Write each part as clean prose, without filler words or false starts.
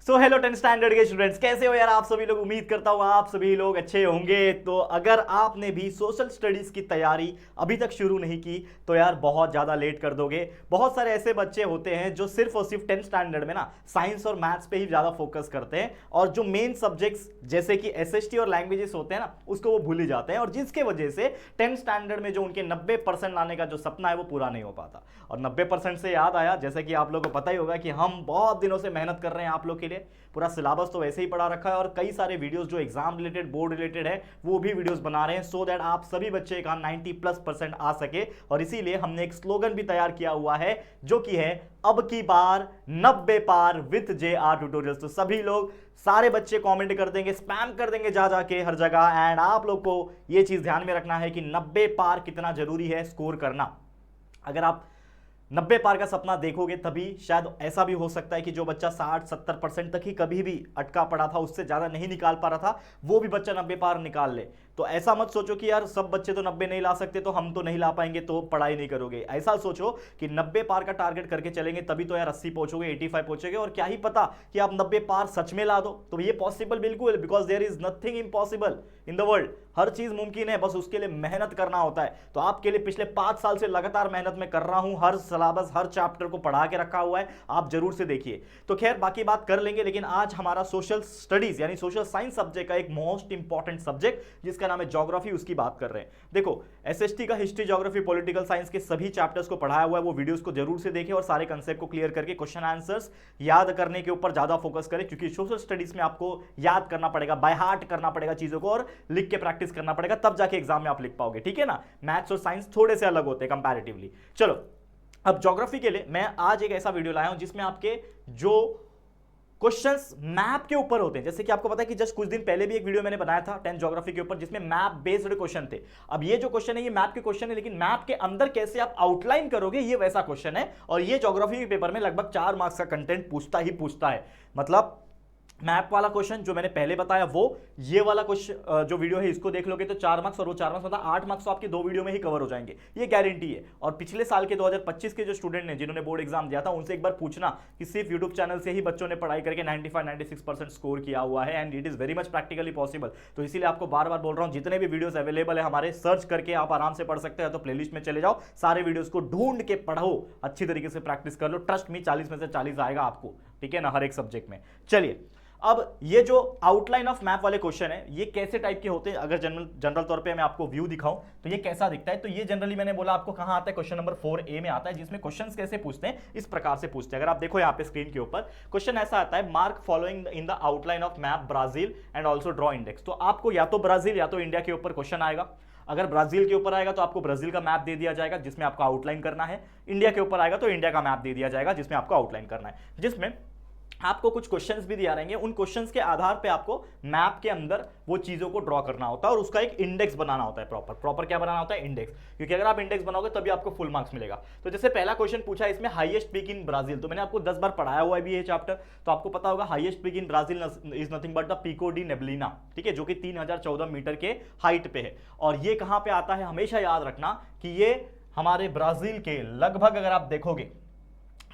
So hello 10th standard के students, कैसे हो यार आप सभी लोग। उम्मीद करता हूँ आप सभी लोग अच्छे होंगे। तो अगर आपने भी सोशल स्टडीज की तैयारी अभी तक शुरू नहीं की तो यार बहुत ज़्यादा लेट कर दोगे। बहुत सारे ऐसे बच्चे होते हैं जो सिर्फ और सिर्फ 10th स्टैंडर्ड में ना साइंस और मैथ्स पे ही ज़्यादा फोकस करते हैं और जो मेन सब्जेक्ट्स जैसे कि एसएसटी और लैंग्वेजेस होते हैं ना उसको वो भूल ही जाते हैं, और जिसके वजह से 10th स्टैंडर्ड में जो उनके 90% लाने का जो सपना है वो पूरा नहीं हो पाता। और 90% से याद आया, जैसे कि आप लोगों को पता ही होगा कि हम बहुत दिनों से मेहनत कर रहे हैं आप लोग के लिए। पूरा सिलेबस तो वैसे ही पढ़ा रखा है और कई सारे वीडियोस जो एग्जाम रिलेटेड, बोर्ड रिलेटेड है, वो भी वीडियोस बना रहे हैं सो दैट आप सभी बच्चे का 90+% आ सके। और इसीलिए हमने एक स्लोगन भी तैयार किया हुआ है जो कि है अब की बार 90 पार विद JR ट्यूटोरियल्स। तो सभी लोग, सारे बच्चे कमेंट कर देंगे, स्पैम कर देंगे जा जाके हर जगह। एंड आप लोग को ये चीज ध्यान में रखना है कि 90 पार कितना जरूरी है स्कोर करना। अगर आप 90 पार का सपना देखोगे तभी शायद ऐसा भी हो सकता है कि जो बच्चा 60-70% तक ही कभी भी अटका पड़ा था, उससे ज्यादा नहीं निकाल पा रहा था, वो भी बच्चा 90 पार निकाल ले। तो ऐसा मत सोचो कि यार सब बच्चे तो 90 नहीं ला सकते तो हम तो नहीं ला पाएंगे तो पढ़ाई नहीं करोगे। ऐसा सोचो कि 90 पार का टारगेट करके चलेंगे तभी तो यार 80 पहुंचोगे, 85 पहुंचोगे। और क्या ही पता कि आप 90 पार सच में ला दो, तो ये पॉसिबल बिल्कुल, because there is nothing impossible in the world. हर चीज मुमकिन है, बस उसके लिए मेहनत करना होता है। तो आपके लिए पिछले 5 साल से लगातार मेहनत में कर रहा हूं, हर सिलेबस हर चैप्टर को पढ़ा के रखा हुआ है, आप जरूर से देखिए। तो खैर बाकी बात कर लेंगे, लेकिन आज हमारा सोशल स्टडीज यानी सोशल साइंस सब्जेक्ट का एक मोस्ट इंपॉर्टेंट सब्जेक्ट जिसका नाम है ज्योग्राफी, उसकी बात कर रहे हैं। देखो, एसएसटी का हिस्ट्री, ज्योग्राफी, पॉलिटिकल साइंस के सभी चैप्टर्स को पढ़ाया हुआ है, वो वीडियोस को जरूर से देखें और सारे कंसेप्ट को क्लियर करके क्वेश्चन आंसर्स याद करने के ऊपर ज्यादा फोकस करें, क्योंकि सोशल स्टडीज में आपको याद करना पड़ेगा, बाय हार्ट करना पड़ेगा चीजों को और लिख के प्रैक्टिस करना पड़ेगा, तब जाके एग्जाम में आप लिख पाओगे। ठीक है ना, मैथ्स और साइंस थोड़े से अलग होते हैं कंपैरेटिवली। चलो, अब ज्योग्राफी के लिए मैं आज एक ऐसा वीडियो लाया हूं जिसमें आपके जो क्वेश्चंस मैप के ऊपर होते हैं, जैसे कि आपको पता है कि जस्ट कुछ दिन पहले भी एक वीडियो मैंने बनाया था 10th ज्योग्राफी के ऊपर जिसमें मैप बेस्ड क्वेश्चन थे। अब ये जो क्वेश्चन है ये मैप के क्वेश्चन है, लेकिन मैप के अंदर कैसे आप आउटलाइन करोगे ये वैसा क्वेश्चन है। और ये ज्योग्राफी के पेपर में लगभग 4 मार्क्स का कंटेंट पूछता ही पूछता है। मतलब मैप वाला क्वेश्चन जो मैंने पहले बताया वो, ये वाला क्वेश्चन जो वीडियो है इसको देख लोगे तो 4 मार्क्स, और वो 4 मार्क्स मतलब 8 मार्क्स तो आपके 2 वीडियो में ही कवर हो जाएंगे, ये गारंटी है। और पिछले साल के 2025 के जो स्टूडेंट ने जिन्होंने बोर्ड एग्जाम दिया था उनसे एक बार पूछना कि सिर्फ यूट्यूब चैनल से ही बच्चों ने पढ़ाई करके 95-96% स्कोर किया हुआ है, and it is very much practically possible. तो इसीलिए आपको बार बार बोल रहा हूँ, जितने भी वीडियोस अवेलेबल है हमारे, सर्च करके आप आराम से पढ़ सकते हैं। तो प्लेलिस्ट में चले जाओ, सारे वीडियोस को ढूंढ के पढ़ो, अच्छी तरीके से प्रैक्टिस कर लो, ट्रस्ट मी 40 में से 40 आएगा आपको। ठीक है ना, हर एक सब्जेक्ट में। चलिए, अब ये जो आउटलाइन ऑफ मैप वाले क्वेश्चन है ये कैसे टाइप के होते हैं, अगर जनरल तौर पे मैं आपको व्यू दिखाऊं तो ये कैसा दिखता है। तो ये जनरली मैंने बोला आपको कहां आता है, क्वेश्चन नंबर 4A में आता है, जिसमें क्वेश्चंस कैसे पूछते हैं, इस प्रकार से पूछते हैं। अगर आप देखो यहाँ पे स्क्रीन के ऊपर क्वेश्चन ऐसा आता है, mark following in the outline of map Brazil and also draw index. तो आपको या तो ब्राजील या तो इंडिया के ऊपर क्वेश्चन आएगा। अगर ब्राजील के ऊपर आएगा तो आपको ब्राजील का मैप दे दिया जाएगा जिसमें आपको आउटलाइन करना है। इंडिया के ऊपर आएगा तो इंडिया का मैप दे दिया जाएगा जिसमें आपको आउटलाइन करना है, जिसमें आपको कुछ क्वेश्चंस भी दिया रहेंगे। उन क्वेश्चंस के आधार पे आपको मैप के अंदर वो चीजों को ड्रॉ करना होता है और उसका एक इंडेक्स बनाना होता है। प्रॉपर क्या बनाना होता है, इंडेक्स, क्योंकि अगर आप इंडेक्स बनाओगे तभी आपको फुल मार्क्स मिलेगा। तो जैसे पहला क्वेश्चन पूछा है इसमें, हाईएस्ट पीक इन ब्राजील। तो मैंने आपको 10 बार पढ़ाया हुआ है भी ये चैप्टर, तो आपको पता होगा highest peak in Brazil is nothing but the Pico de Neblina. ठीक है, जो कि 3014 मीटर के हाइट पे है। और ये कहां पे आता है, हमेशा याद रखना कि ये हमारे ब्राजील के लगभग, अगर आप देखोगे,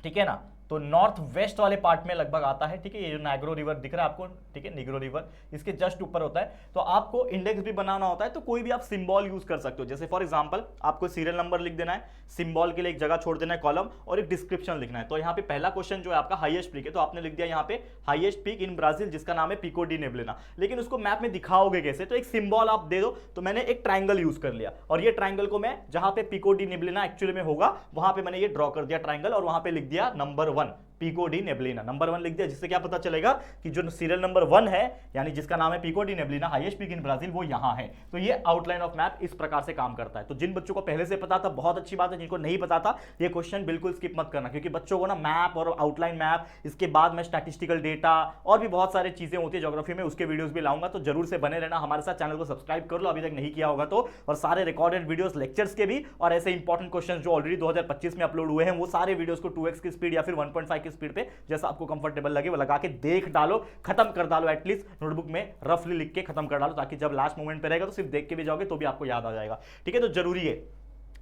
ठीक है ना, तो नॉर्थ वेस्ट वाले पार्ट में लगभग आता है। ठीक है, ये जो नाइग्रो रिवर दिख रहा है आपको, ठीक है, निग्रो रिवर इसके जस्ट ऊपर होता है। तो आपको इंडेक्स भी बनाना होता है, तो कोई भी आप सिंबल यूज कर सकते हो। जैसे फॉर एग्जांपल आपको सीरियल नंबर लिख देना है, सिंबल के लिए एक जगह छोड़ देना है कॉलम, और एक डिस्क्रिप्शन लिखना है। तो यहाँ पे पहला क्वेश्चन जो है आपका हाईएस्ट पीक है, तो आपने लिख दिया यहाँ पे हाईएस्ट पीक इन ब्राजील जिसका नाम है पिको डी नेबलिना। लेकिन उसको मैप में दिखाओगे कैसे, तो एक सिंबल आप दे दो। तो मैंने एक ट्राइंगल यूज कर लिया, और ये ट्राइंगल को मैं जहां पे पिको डी नेबलिना एक्चुअली में होगा वहां पे मैंने ये ड्रॉ कर दिया ट्राइंगल, और वहां पे लिख दिया नंबर 1 पिको डी नेबलिना, नंबर 1 लिख दिया, जिससे क्या पता चलेगा कि जो सीरियल नंबर 1 है यानी जिसका नाम है Pico de Neblina, highest peak in Brazil, वो यहां है। तो ये आउटलाइन ऑफ मैप इस प्रकार से काम करता है। तो जिन बच्चों को पहले से पता था बहुत अच्छी बात है, जिनको नहीं पता था ये क्वेश्चन बिल्कुल स्किप मत करना, क्योंकि बच्चों को ना मैप और आउटलाइन मैप, इसके बाद में स्टैटिस्टिकल डेटा और भी बहुत सारी चीजें होती है ज्योग्राफी में, उसके वीडियोस भी लाऊंगा। तो जरूर से बने रहना हमारे साथ, चैनल को सब्सक्राइब कर लो अभी तक नहीं किया होगा तो, और सारे रिकॉर्डेड वीडियोस लेक्चर्स के भी और ऐसे इंपॉर्टेंट क्वेश्चन जो ऑलरेडी 2025 में अपलोड हुए हैं वो सारे वीडियोस को 2x की स्पीड या फिर 1.5 की स्पीड पे जैसा आपको कंफर्टेबल लगे वो लगा के देख डालो, खत्म कर डालो, एटलीस्ट नोटबुक में रफली लिख के खत्म कर डालो, ताकि जब लास्ट मोमेंट पे रहेगा तो सिर्फ देख के भी जाओगे तो भी आपको याद आ जाएगा। ठीक है, तो जरूरी है।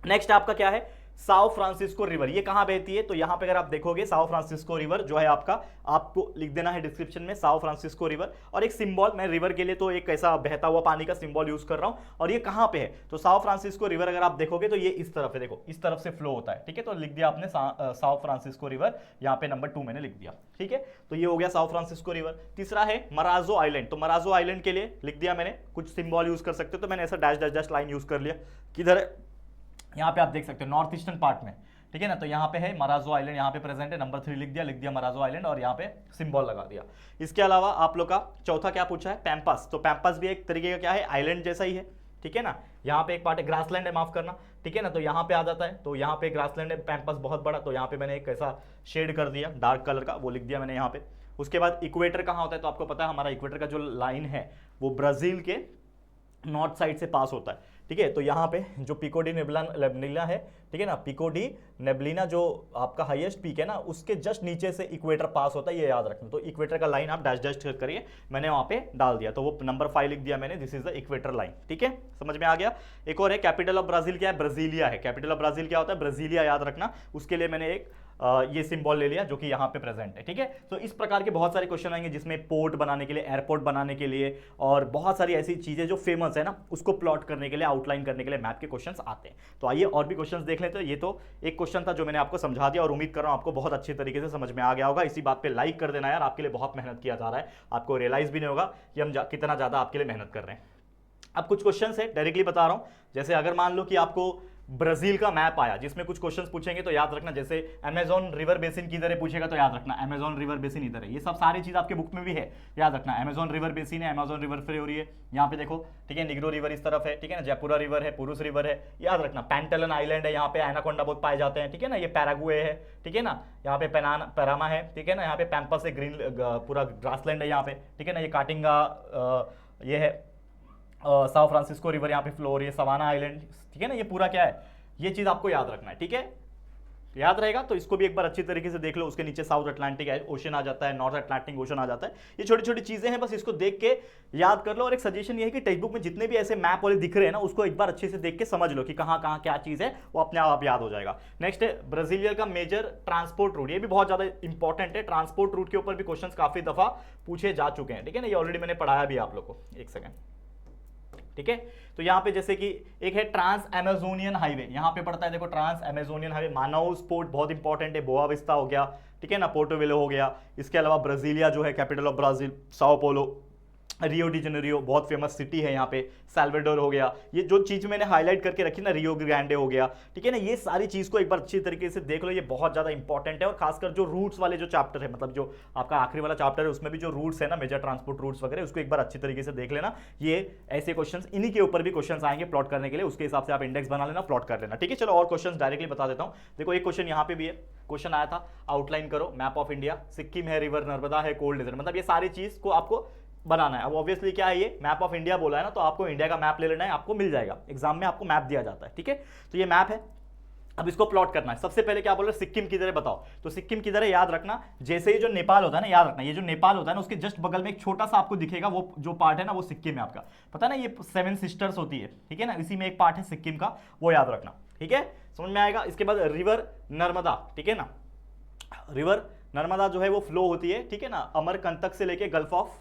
नेक्स्ट आपका क्या है, साओ फ्रांसिस्को रिवर, ये कहां बहती है? तो यहां पे अगर आप देखोगे साओ फ्रांसिस्को रिवर जो है आपका, आपको लिख देना है डिस्क्रिप्शन में साओ फ्रांसिस्को रिवर, और एक सिंबल, मैं रिवर के लिए तो एक ऐसा बहता हुआ पानी का सिंबल यूज कर रहा हूं। और ये कहां पे है? तो साओ फ्रांसिस्को रिवर अगर आप देखोगे तो ये इस तरफ है, देखो इस तरफ से फ्लो होता है, ठीक है। तो लिख दिया आपने साओ फ्रांसिस्को रिवर, यहां पे नंबर 2 मैंने लिख दिया, ठीक है। तो ये हो गया साओ फ्रांसिस्को रिवर। तीसरा है मराजो आइलैंड, तो मराजो आइलैंड के लिए लिख दिया मैंने, कुछ सिंबल यूज कर सकते हो, तो मैंने ऐसा dash dash dash line use कर लिया। किधर है? यहाँ पे आप देख सकते हो नॉर्थ ईस्टर्न पार्ट में, ठीक है ना। तो यहाँ पे है मराजो आइलैंड, यहाँ पे प्रेजेंट है, नंबर 3 लिख दिया मराजो आइलैंड, और यहाँ पे सिंबल लगा दिया। इसके अलावा आप लोग का चौथा क्या पूछा है? पैम्पस, तो पैम्पस भी एक तरीके का क्या है? आइलैंड जैसा ही है, ठीक है ना। यहाँ पे एक पार्ट है, ग्रासलैंड है, माफ करना, ठीक है ना। तो यहाँ पे आ जाता है, तो यहाँ पे ग्रासलैंड है, पैम्पस बहुत बड़ा, तो यहाँ पे मैंने एक ऐसा शेड कर दिया डार्क कलर का, वो लिख दिया मैंने यहाँ पे। उसके बाद इक्वेटर कहाँ होता है? तो आपको पता है हमारा इक्वेटर का जो लाइन है वो ब्राजील के नॉर्थ साइड से पास होता है, ठीक है। तो यहाँ पे जो पिको डी नेबलिना है, ठीक है ना, पिको डी नेबलिना जो आपका हाईएस्ट पीक है ना, उसके जस्ट नीचे से इक्वेटर पास होता है, ये याद रखना। तो इक्वेटर का लाइन आप डैश डैश करिए, मैंने वहाँ पे डाल दिया, तो वो नंबर 5 लिख दिया मैंने, this is the equator line, ठीक है, समझ में आ गया। एक और है कैपिटल ऑफ ब्राजील, क्या है? ब्राजीलिया है। कैपिटल ऑफ ब्राजील क्या होता है? ब्राजीलिया, याद रखना। उसके लिए मैंने एक ये सिंबल ले लिया जो कि यहाँ पे प्रेजेंट है, ठीक है। तो इस प्रकार के बहुत सारे क्वेश्चन आएंगे जिसमें पोर्ट बनाने के लिए, एयरपोर्ट बनाने के लिए, और बहुत सारी ऐसी चीजें जो फेमस है ना, उसको प्लॉट करने के लिए, आउटलाइन करने के लिए मैप के क्वेश्चंस आते हैं। तो आइए और भी क्वेश्चंस देख लेते हैं। ये तो एक क्वेश्चन था जो मैंने आपको समझा दिया, और उम्मीद कर रहा हूं आपको बहुत अच्छे तरीके से समझ में आ गया होगा। इसी बात पे लाइक कर देना यार, आपके लिए बहुत मेहनत किया जा रहा है, आपको रियलाइज भी नहीं होगा कि हम कितना ज्यादा आपके लिए मेहनत कर रहे हैं। अब कुछ क्वेश्चन है, डायरेक्टली बता रहा हूं। जैसे अगर मान लो कि आपको ब्राजील का मैप आया जिसमें कुछ क्वेश्चंस पूछेंगे, तो याद रखना, जैसे अमेजोन रिवर बेसिन किधर है पूछेगा, तो याद रखना अमेजोन रिवर बेसिन इधर है। ये सब सारी चीज आपके बुक में भी है, याद रखना। अमेजोन रिवर बेसिन है, अमेजोन रिवर फ्लो हो रही है, यहाँ पे देखो, ठीक है। निग्रो रिवर इस तरफ है, ठीक है ना। जयपुरा रिवर है, पुरुष रिवर है, याद रखना। पैंटेलन आइलैंड है, यहाँ पे एनाकोंडा बहुत पाए जाते हैं, ठीक है ना। ये पैरागुए है, ठीक है ना। यहाँ पे पैरामा है, ठीक है ना। यहाँ पे पैम्पस है, ग्रीन पूरा ग्रासलैंड है यहाँ पे, ठीक है ना। ये काटिंगा ये है, साओ फ्रांसिस्को रिवर यहाँ पे फ्लो हो रही है, सवाना आइलैंड, ठीक है ना। ये पूरा क्या है? ये चीज आपको याद रखना है, ठीक है। याद रहेगा तो इसको भी एक बार अच्छी तरीके से देख लो। उसके नीचे साउथ अटलांटिक ओशन आ जाता है, नॉर्थ अटलांटिक ओशन आ जाता है। ये छोटी छोटी चीजें हैं, बस इसको देख के याद कर लो। और एक सजेशन ये है कि टेक्स्ट बुक में जितने भी ऐसे मैप वाले दिख रहे हैं ना, उसको एक बार अच्छे से देख के समझ लो कि कहाँ कहाँ क्या चीज है, वो अपने आप याद हो जाएगा। नेक्स्ट है ब्राजीलिया का मेजर ट्रांसपोर्ट रूट, ये भी बहुत ज्यादा इंपॉर्टेंट है। ट्रांसपोर्ट रूट के ऊपर भी क्वेश्चन काफी दफा पूछे जा चुके हैं, ठीक है ना। ये ऑलरेडी मैंने पढ़ाया भी आप लोग को, एक सेकेंड, ठीक है। तो यहां पे जैसे कि एक है ट्रांस अमेजोनियन हाईवे, यहां पे पड़ता है, देखो ट्रांस अमेजोनियन हाईवे। मानाउस पोर्ट बहुत इंपॉर्टेंट है, बोआ विस्ता हो गया, ठीक है ना, पोर्टो वेलो हो गया। इसके अलावा ब्राजीलिया जो है capital of Brazil, Sao Paulo, Rio de Janeiro बहुत फेमस सिटी है यहाँ पे, सैल्वाडोर हो गया। ये जो चीज मैंने हाईलाइट करके रखी ना, रियो ग्रांडे हो गया, ठीक है ना। ये सारी चीज को एक बार अच्छी तरीके से देख लो, ये बहुत ज्यादा इंपॉर्टेंट है। और खासकर जो रूट्स वाले जो चैप्टर है, मतलब जो आपका आखिरी वाला चैप्टर है, उसमें भी जो रूट्स है ना, मेजर ट्रांसपोर्ट रूट्स वगैरह, उसको एक बार अच्छी तरीके से देख लेना। ये ऐसे क्वेश्चन, इन्हीं के ऊपर भी क्वेश्चन आएंगे प्लॉट करने के लिए, उसके हिसाब से आप इंडेक्स बना लेना, प्लॉट कर लेना, ठीक है। चलो और क्वेश्चन डायरेक्टली बता देता हूँ। देखो एक क्वेश्चन यहाँ पे भी है, क्वेश्चन आया था, आउटलाइन करो मैप ऑफ इंडिया, सिक्किम है, रिवर नर्मदा है, कोल्ड डेजर्ट, मतलब ये सारी चीज को आपको बनाना है। अब ऑब्वियसली क्या है, ये मैप ऑफ इंडिया बोला है ना, तो आपको इंडिया का मैप ले लेना है, आपको मिल जाएगा, एग्जाम में आपको मैप दिया जाता है, ठीक है। तो ये मैप है, अब इसको प्लॉट करना है। सबसे पहले क्या बोल रहे, सिक्किम किधर है बताओ। तो सिक्किम किधर है याद रखना, जैसे ही जो नेपाल होता है ना, याद रखना, ये जो नेपाल होता है ना, उसके जस्ट बगल में एक छोटा सा आपको दिखेगा, वो जो पार्ट है ना, वो सिक्किम है आपका, पता ना, ये 7 सिस्टर्स होती है, ठीक है ना, इसी में एक पार्ट है सिक्किम का, वो याद रखना, ठीक है, समझ में आएगा। इसके बाद रिवर नर्मदा, ठीक है ना, रिवर नर्मदा जो है वो फ्लो होती है, ठीक है ना, अमरकंटक से लेके गल्फ ऑफ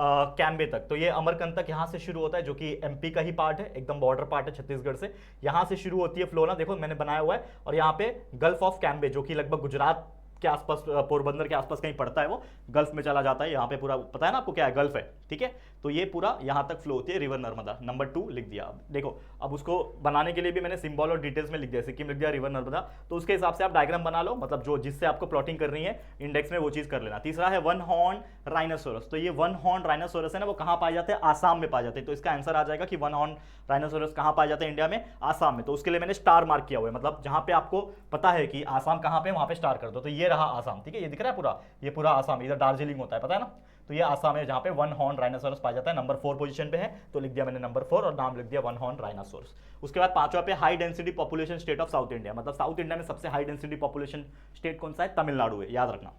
कैम्बे तक। तो ये अमरकंटक यहाँ से शुरू होता है, जो कि एमपी का ही पार्ट है, एकदम बॉर्डर पार्ट है छत्तीसगढ़ से, यहाँ से शुरू होती है फ्लो ना, देखो मैंने बनाया हुआ है। और यहाँ पे गल्फ ऑफ कैम्बे, जो कि लगभग गुजरात के आसपास, पोरबंदर के आसपास कहीं पड़ता है, वो गल्फ में चला जाता है। यहाँ पे पूरा पता है ना आपको क्या है, गल्फ है, ठीक है। तो ये पूरा यहाँ तक फ्लो होती है रिवर नर्मदा, नंबर 2 लिख दिया। अब देखो, अब उसको बनाने के लिए भी मैंने सिंबल और डिटेल्स में लिख दिया, सिक्किम लिख दिया, रिवर नर्मदा। तो उसके हिसाब से आप डायग्राम बना लो, मतलब जो जिससे आपको प्लॉटिंग करनी है इंडेक्स में, वो चीज कर लेना। तीसरा है वन हॉर्न राइनोसोरस। तो ये वन हॉर्न राइनोसोरस है ना, वो कहाँ पाए जाते हैं, आसाम में पाए जाते हैं। तो इसका आंसर आ जाएगा कि वन हॉर्न राइनोसोरस कहाँ पाए जाते हैं इंडिया में, आसाम में। तो उसके लिए मैंने स्टार मार्क किया हुआ है, मतलब जहां पे आपको पता है कि आसाम कहाँ पे, वहां पे स्टार कर दो। तो ये रहा आसाम, ठीक है, ये दिख रहा है पूरा, ये पूरा आसाम, इधर दार्जिलिंग होता है, पता है ना। तो ये आसाम है जहां पे वन हॉर्न राइनोसोरस पाया जाता है, नंबर 4 पोजीशन पे है, तो लिख दिया मैंने नंबर 4 और नाम लिख दिया वन हॉर्न राइनोसोरस। उसके बाद 5वां पे high density population state of south India, मतलब साउथ इंडिया में सबसे हाई डेंसिटी पॉपुलेशन स्टेट कौन सा है, तमिलनाडु है, याद रखना।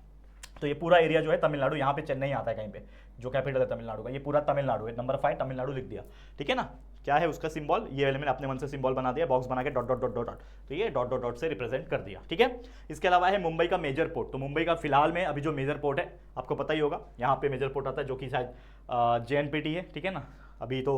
तो ये पूरा एरिया जो है तमिलनाडु, यहाँ पे चेन्नई आता है कहीं पे, जो कैपिटल है तमिलनाडु का, ये पूरा तमिलनाडु है, नंबर 5 तमिलनाडु लिख दिया, ठीक है ना। क्या है उसका सिंबल, ये वाले मैंने अपने मन से सिंबल बना दिया, बॉक्स बना के dot dot dot dot dot, तो ये डॉट डॉट डॉट से रिप्रेजेंट कर दिया, ठीक है। इसके अलावा है मुंबई का मेजर पोर्ट, तो मुंबई का फिलहाल में अभी जो मेजर पोर्ट है आपको पता ही होगा, यहाँ पे मेजर पोर्ट आता है जो कि शायद JNPT है, ठीक है ना। अभी तो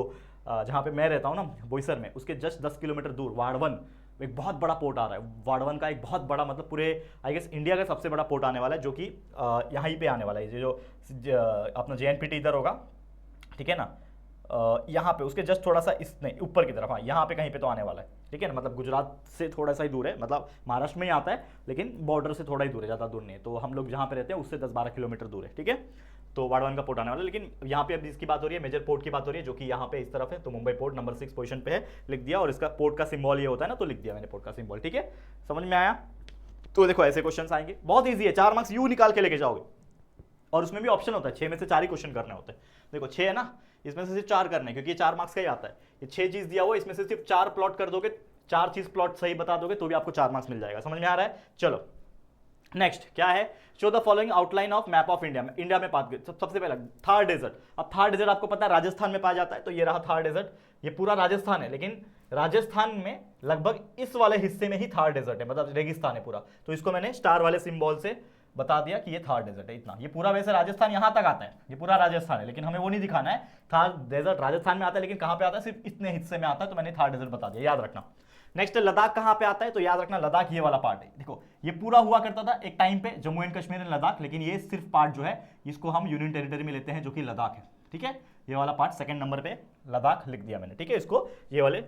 जहाँ पे मैं रहता हूँ ना बोईसर में, उसके जस्ट 10 किलोमीटर दूर वाड़वन एक बहुत बड़ा पोर्ट आ रहा है। वाड़वन का एक बहुत बड़ा मतलब पूरे आई गेस इंडिया का सबसे बड़ा पोर्ट आने वाला है, जो कि यहाँ ही पे आने वाला है, जो अपना JNPT इधर होगा, ठीक है ना। यहाँ पे उसके जस्ट थोड़ा सा इस नहीं ऊपर की तरफ, हाँ यहाँ पे कहीं पे तो आने वाला है, ठीक है ना। मतलब गुजरात से थोड़ा सा ही दूर है, मतलब महाराष्ट्र में ही आता है लेकिन बॉर्डर से थोड़ा ही दूर है, ज़्यादा दूर नहीं है। तो हम लोग जहाँ पे रहते हैं उससे 10-12 किलोमीटर दूर है, ठीक है। तो वाड़वन का पोर्ट आने वाला है, लेकिन यहाँ पे अब इसकी बात हो रही है, मेजर पोर्ट की बात हो रही है, जो कि यहाँ पे इस तरफ है। तो मुंबई पोर्ट नंबर 6 पोजीशन पे है, लिख दिया। और इसका पोर्ट का सिंबल ये होता है ना, तो लिख दिया मैंने पोर्ट का सिंबल, ठीक है। समझ में आया। तो देखो ऐसे क्वेश्चन आएंगे, बहुत ईजी है, 4 मार्क्स यूं निकाल के लेके जाओगे। और उसमें भी ऑप्शन होता है, 6 में से 4 ही क्वेश्चन करने होते हैं। देखो 6 है ना, इसमें से सिर्फ 4 करने, क्योंकि ये 4 मार्क्स का ही आता है। ये 6 चीज दिया हुआ, इसमें से सिर्फ 4 प्लॉट कर दोगे, 4 चीज प्लॉट सही बता दोगे तो भी आपको 4 मार्क्स मिल जाएगा। समझ में आ रहा है। चलो नेक्स्ट क्या है, show the following outline of map of India. India में बात सबसे पहला थार डेजर्ट। अब थार डेजर्ट आपको पता है राजस्थान में पाया जाता है, तो ये रहा थार डेजर्ट, ये पूरा राजस्थान है, लेकिन राजस्थान में लगभग इस वाले हिस्से में ही थार डेजर्ट है, मतलब रेगिस्तान है पूरा। तो इसको मैंने स्टार वाले सिंबल से बता दिया कि ये थार डेजर्ट है, इतना। ये पूरा वैसे राजस्थान यहां तक आता है, ये पूरा राजस्थान है, लेकिन हमें वो नहीं दिखाना है। थार डेजर्ट राजस्थान में आता है, लेकिन कहां पे आता है, सिर्फ इतने हिस्से में आता है, तो मैंने थार डेजर्ट बता दिया, याद रखना। नेक्स्ट लद्दाख कहां पे आता है, तो याद रखना लद्दाख ये वाला पार्ट है। देखो ये पूरा हुआ करता था एक टाइम पे जम्मू एंड कश्मीर एंड लद्दाख, लेकिन ये सिर्फ पार्ट जो है इसको हम यूनियन टेरिटरी में लेते हैं, जो कि लद्दाख है, ठीक है। ये वाला पार्ट सेकंड नंबर पे लद्दाख लिख दिया मैंने, ठीक है। इसको ये वाले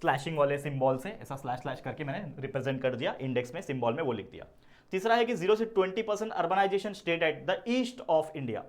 स्लैशिंग वाले सिंबल से ऐसा स्लैश स्लैश करके मैंने रिप्रेजेंट कर दिया, इंडेक्स में सिंबल में वो लिख दिया। तीसरा है कि 0 से 20% urbanisation state at the east of India.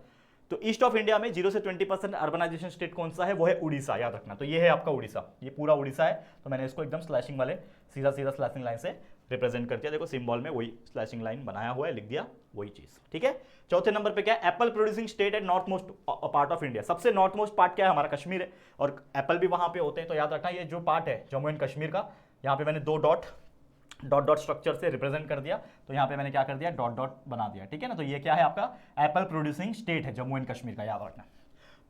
तो ईस्ट ऑफ इंडिया में 0 से 20% अर्बनाइजेशन स्टेट कौन सा है, वो है उड़ीसा, याद रखना। तो ये है आपका उड़ीसा, ये पूरा उड़ीसा है। तो मैंने इसको एकदम स्लैशिंग वाले सीधा सीधा स्लैशिंग लाइन से रिप्रेजेंट कर दिया। देखो सिंबल में वही स्लैशिंग लाइन बनाया हुआ है, लिख दिया वही चीज, ठीक है। चौथे नंबर पे क्या है, apple producing state at north most part of India. सबसे नॉर्थ मोस्ट पार्ट क्या है, हमारा कश्मीर है, और एप्पल भी वहां पे होते हैं। तो याद रखना ये जो पार्ट है जम्मू एंड कश्मीर का, यहाँ पे मैंने 2 डॉट डॉट स्ट्रक्चर से रिप्रेजेंट कर दिया। तो यहाँ पे मैंने क्या कर दिया, डॉट डॉट बना दिया, ठीक है ना। तो ये क्या है आपका एप्पल प्रोड्यूसिंग स्टेट है जम्मू एंड कश्मीर का, याद रखना।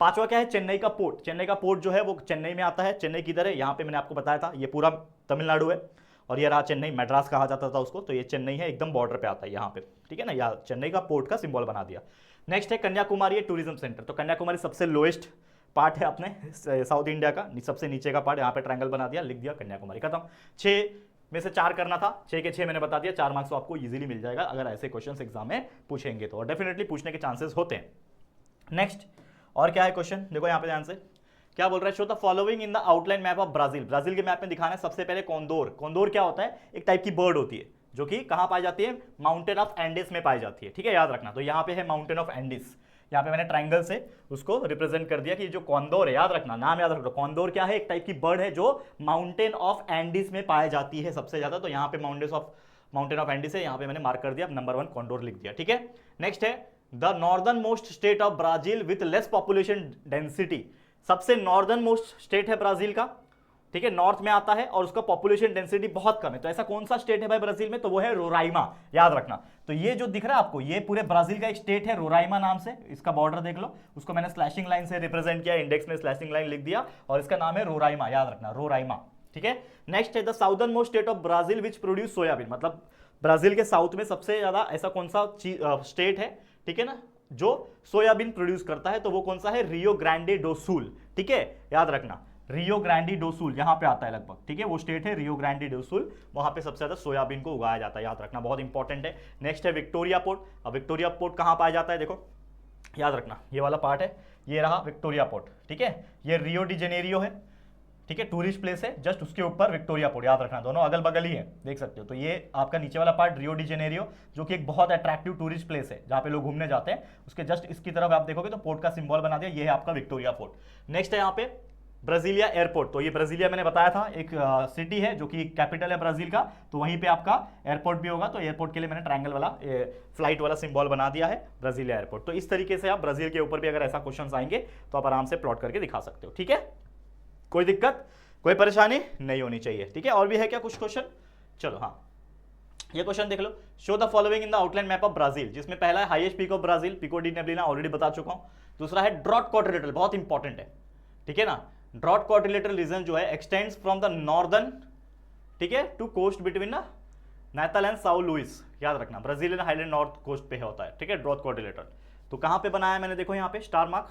पांचवा क्या है, चेन्नई का पोर्ट। चेन्नई का पोर्ट जो है वो चेन्नई में आता है। चेन्नई किधर है, यहाँ पे मैंने आपको बताया था, ये पूरा तमिलनाडु है, और ये रहा चेन्नई, मैड्रास कहा जाता था उसको। तो ये चेन्नई है, एकदम बॉर्डर पे आता है यहाँ पे, ठीक है ना। यहाँ चेन्नई का पोर्ट का सिंबल बना दिया। नेक्स्ट है कन्याकुमारी है टूरिज्म सेंटर। तो कन्याकुमारी सबसे लोएस्ट पार्ट है अपने साउथ इंडिया का, सबसे नीचे का पार्ट, यहाँ पे ट्रायंगल बना दिया, लिख दिया कन्याकुमारी, खत्म। 6 में से 4 करना था, 6 के 6 मैंने बता दिया। 4 मार्क्स तो आपको इजीली मिल जाएगा अगर ऐसे क्वेश्चंस एग्जाम में पूछेंगे तो, और डेफिनेटली पूछने के चांसेस होते हैं। नेक्स्ट और क्या है क्वेश्चन, देखो यहाँ पे ध्यान से क्या बोल रहा है, show the following in the outline map of Brazil. Brazil के मैप में दिखाना है सबसे पहले कोंदोर। कोंदोर क्या होता है, एक टाइप की बर्ड होती है, जो कि कहां पाई जाती है, माउंटेन ऑफ एंडिस में पाई जाती है, ठीक है, याद रखना। तो यहाँ पे है माउंटेन ऑफ एंडिस, यहाँ पे मैंने ट्रायंगल से उसको रिप्रेजेंट कर दिया कि जो कौंदोर है, याद रखना, नाम याद रखना। कौंदोर क्या है, एक टाइप की बर्ड है जो माउंटेन ऑफ एंडिस में पाई जाती है सबसे ज्यादा। तो यहाँ पे माउंटेन ऑफ एंडिस है, यहाँ पे मैंने मार्क कर दिया, नंबर 1 कौंदोर लिख दिया, ठीक है। नेक्स्ट है the northern most state of Brazil with less population density. सबसे नॉर्दर्न मोस्ट स्टेट है ब्राजील का, ठीक है, नॉर्थ में आता है और उसका पॉपुलेशन डेंसिटी बहुत कम है। तो ऐसा कौन सा स्टेट है भाई ब्राजील में, तो वो है रोराइमा, याद रखना। तो ये जो दिख रहा है आपको, ये पूरे ब्राजील का एक स्टेट है रोराइमा नाम से, इसका बॉर्डर देख लो, उसको मैंने स्लैशिंग लाइन से रिप्रेजेंट किया, इंडेक्स में स्लैशिंग लाइन लिख दिया, और इसका नाम है रोराइमा, याद रखना, रोराइमा, ठीक है। नेक्स्ट है the southern most state of Brazil which produce soybean. मतलब ब्राजील के साउथ में सबसे ज्यादा ऐसा कौन सा स्टेट है, ठीक है ना, जो सोयाबीन प्रोड्यूस करता है, तो वो कौन सा है, रियो ग्रांडे डो सुल, ठीक है, याद रखना, रियो ग्रांडी डो सुल यहां पे आता है लगभग, ठीक है, वो स्टेट है रियो ग्रांडी डो सुल, वहां पे सबसे ज्यादा सोयाबीन को उगाया जाता है, याद रखना, बहुत इंपॉर्टेंट है। नेक्स्ट है विक्टोरिया पोर्ट। अब विक्टोरिया पोर्ट कहां पाया जाता है, देखो याद रखना, ये वाला पार्ट है, ये रहा विक्टोरिया पोर्ट, ठीक है, ये रियो डी जेनेरियो है, ठीक है, टूरिस्ट प्लेस है, जस्ट उसके ऊपर विक्टोरिया पोर्ट, याद रखना, दोनों अगल बगल ही है, देख सकते हो। तो ये आपका नीचे वाला पार्ट रियो डी जेनेरियो, जो कि एक बहुत अट्रैक्टिव टूरिस्ट प्लेस है जहां पे लोग घूमने जाते हैं, उसके जस्ट इसकी तरफ आप देखोगे तो पोर्ट का सिंबल बना दिया, ये है आपका विक्टोरिया पोर्ट। नेक्स्ट है यहाँ पे ब्राजीलिया एयरपोर्ट। तो ये ब्राजीलिया मैंने बताया था एक सिटी है जो कि कैपिटल है ब्राजील का, तो वहीं पे आपका एयरपोर्ट भी होगा। तो एयरपोर्ट के लिए मैंने ट्रायंगल वाला फ्लाइट वाला सिंबल बना दिया है, ब्राजीलिया एयरपोर्ट। तो इस तरीके से आप ब्राजील के ऊपर भी अगर ऐसा क्वेश्चन आएंगे तो आप आराम से प्लॉट करके दिखा सकते हो, ठीक है, कोई दिक्कत कोई परेशानी नहीं होनी चाहिए, ठीक है। और भी है क्या कुछ क्वेश्चन, चलो हाँ ये क्वेश्चन देख लो, show the following in the outline map of Brazil, जिसमें पहला है highest peak of Brazil, Pico de Neblina, already बता चुका हूं। दूसरा है ड्रॉट क्वाड्रिलेटरल, बहुत इंपॉर्टेंट है, ठीक है ना, ड्रॉट क्वाड्रिलेटरल रीजन जो है एक्सटेंड्स फ्रॉम द नॉर्दर्न, ठीक है, टू कोस्ट बिटवीन ना नाताल एंड साउ लुइस, याद रखना ब्राजीलियन हाईलैंड नॉर्थ कोस्ट पे होता है, ठीक है, ड्रॉट क्वाड्रिलेटरल। तो कहां पे बनाया मैंने, देखो यहाँ पे स्टार मार्क,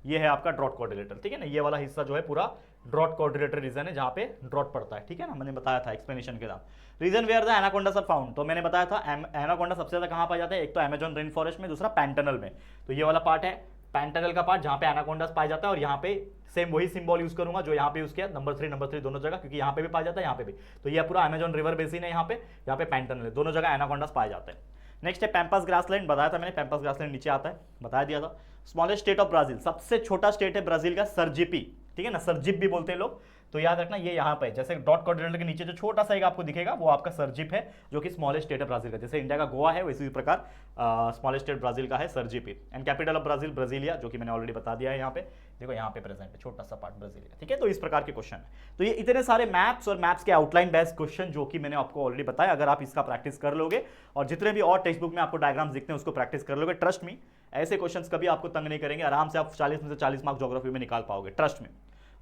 ये है आपका ड्रॉट क्वाड्रिलेटरल, ठीक है ना, ये वाला हिस्सा जो है पूरा ड्रॉट क्वाड्रिलेटरल रीजन है जहां पे ड्रॉट पड़ता है, ठीक है ना, मैंने बताया था एक्सप्लेनेशन के साथ। Region where the anacondas are found, तो मैंने बताया था एनाकोंडा सबसे ज्यादा कहां पाया जाता है, एक तो अमेजन रेन फॉरेस्ट में, दूसरा पैंटनल में। तो ये वाला पार्ट है पैंटनल का पार्ट जहां पे एनाकोंडास पाया जाता है, और यहाँ पे सेम वही सिंबल यूज करूंगा जो यहाँ पे यूज किया, नंबर 3 दोनों जगह, क्योंकि यहाँ पे भी पाया जाता है यहाँ पे भी। तो ये पूरा अमेजन रिवर बेसिन है, यहाँ पे पैंटनल है, दोनों जगह एनाकोंडास पाए जाते हैं। नेक्स्ट है पैम्पास ग्रासलैंड, बताया था मैंने, पैम्पास ग्रासलैंड नीचे आता है, बता दिया था। स्मॉलेस्ट स्टेट ऑफ ब्राजील, सबसे छोटा स्टेट है ब्राजील का सर्जिपी, ठीक है ना, सर्जिप भी बोलते हैं लोग। तो याद रखना ये यहाँ पे जैसे डॉट क्वाड्रिलेटरल के नीचे जो छोटा सा एक आपको दिखेगा वो आपका सर्जिप है, जो कि स्मॉलेस्ट स्टेट है ब्राजील का, जैसे इंडिया का गोवा है वैसे प्रकार स्मॉलेस्ट स्टेट ब्राजील का है Sergipe. And capital of Brazil Brasilia, जो कि मैंने ऑलरेडी बता दिया है, यहाँ पे देखो यहाँ पे प्रेजेंट है छोटा सा पार्ट ब्राजीलिया, ठीक है। तो इस प्रकार के क्वेश्चन है। तो ये इतने सारे मैप्स और मैप्स के आउटलाइन बेस्ड क्वेश्चन जो कि मैंने आपको ऑलरेडी बताया, अगर आप इसका प्रैक्टिस कर लोगे और जितने भी और टेक्स्ट बुक में आपको डायग्राम्स दिखते हैं उसको प्रैक्टिस कर लोगे, ट्रस्ट मी ऐसे क्वेश्चंस कभी आपको तंग नहीं करेंगे, आराम से आप 40 में से 40 मार्क्स ज्योग्राफी में निकाल पाओगे, ट्रस्ट में।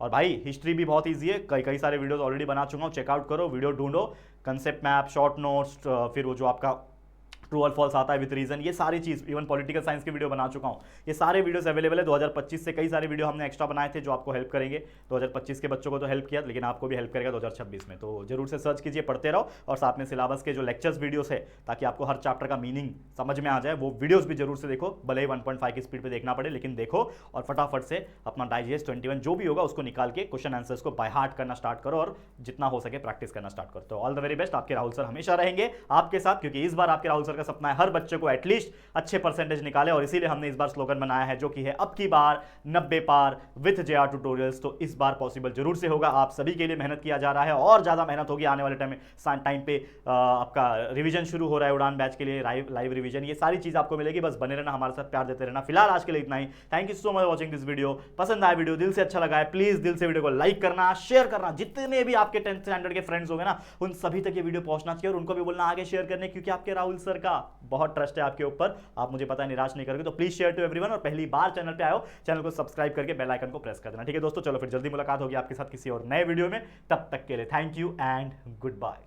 और भाई हिस्ट्री भी बहुत इजी है, कई सारे वीडियोस ऑलरेडी बना चुका हूँ, चेकआउट करो, वीडियो ढूंढो, कंसेप्ट मैप, शॉर्ट नोट्स, फिर वो जो आपका ट्रू और फॉल्स आता है विद रीजन, ये सारी चीज, इवन पॉलिटिकल साइंस की वीडियो बना चुका हूं, ये सारे वीडियोस अवेलेबल है। 2025 से कई सारे वीडियो हमने एक्स्ट्रा बनाए थे जो आपको हेल्प करेंगे। 2025 के बच्चों को तो हेल्प किया, लेकिन आपको भी हेल्प करेगा 2026 में। तो जरूर से सर्च कीजिए, पढ़ते रहो, और साथ में सिलेबस के जो लेक्चर्स वीडियोस है, ताकि आपको हर चैप्टर का मीनिंग समझ में आ जाए, वो वीडियोस भी जरूर से देखो, भले ही 1.5 की स्पीड पर देखना पड़े, लेकिन देखो और फटाफट से अपना डाइजेस्ट 21 जो भी होगा उसको निकाल के क्वेश्चन आंसर्स को बाय हार्ट करना स्टार्ट करो, और जितना हो सके प्रैक्टिस करना स्टार्ट करो। तो ऑल द वेरी बेस्ट, आपके राहुल सर हमेशा रहेंगे आपके साथ, क्योंकि इस बार आपके राहुल सर का सपना है हर बच्चे को एटलीस्ट अच्छे परसेंटेज निकाले, और इसीलिए हमने इस बार स्लोगन बनाया है जो कि है अब की बार 90 पार विथ जेआर ट्यूटोरियल्स। तो इस बार पॉसिबल जरूर से होगा, आप सभी के लिए मेहनत किया जा रहा है, और ज्यादा मेहनत होगी आने वाले टाइम पे। आपका रिवीजन शुरू हो रहा है उड़ान बैच के लिए, लाइव रिवीजन, ये सारी चीज आपको मिलेगी, बस बने रहना, हमारे साथ प्यार देते रहना। फिलहाल आज के लिए इतना ही, thank you so much watching this video. पसंद आया वीडियो, दिल से अच्छा लगा है, प्लीज दिल से वीडियो को लाइक करना, शेयर करना, जितने भी आपके 10th स्टैंडर्ड के फ्रेंड्स होंगे ना उन सभी तक ये वीडियो पहुंचना चाहिए, और उनको भी बोलना आगे शेयर करने, क्योंकि आपके राहुल सर का बहुत ट्रस्ट है आपके ऊपर, आप मुझे पता है निराश नहीं करोगे। तो प्लीज शेयर टू एवरीवन, और पहली बार चैनल पे आए हो चैनल को सब्सक्राइब करके बेल आइकन को प्रेस कर देना, ठीक है दोस्तों। चलो फिर जल्दी मुलाकात होगी आपके साथ किसी और नए वीडियो में, तब तक के लिए thank you and good bye.